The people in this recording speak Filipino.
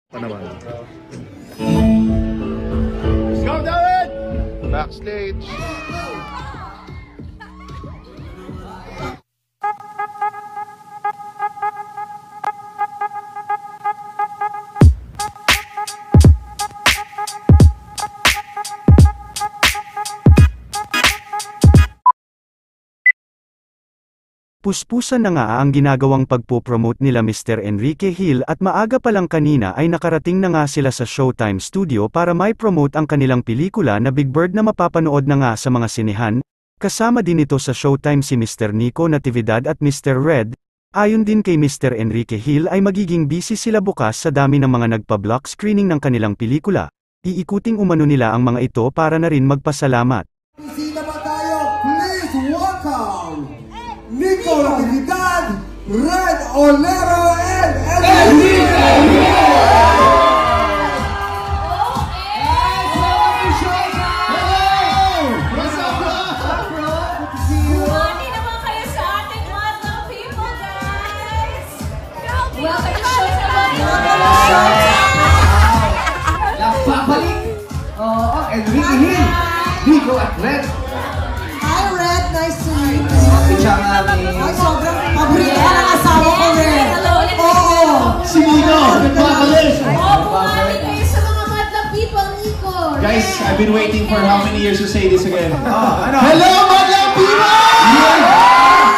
Pa naman. Go, David! Backstage. Puspusan na nga ang ginagawang pagpo-promote nila Mr. Enrique Hill at maaga pa lang kanina ay nakarating na nga sila sa Showtime Studio para may promote ang kanilang pelikula na Big Bird na mapapanood na nga sa mga sinehan. Kasama din ito sa Showtime si Mr. Nico Natividad at Mr. Red. Ayon din kay Mr. Enrique Hill ay magiging busy sila bukas sa dami ng mga nagpa-block screening ng kanilang pelikula. Iikuting umano nila ang mga ito para na rin magpasalamat. Bisita pa tayo, please welcome Nico Natividad, Red Olero, and Enrique! Nagpapalik! Oo, Enrique Hill, Nico at Red. Hi, Red. Nice to meet you. Picture namin. Ay, sobrang paborito ka ng asawa ko, Red. Oo. Si Nico, nagpapalik! Bumalik kayo sa mga madlang people, Nico. Guys, I've been waiting for how many years to say this again? Ano? Hello, madlang people!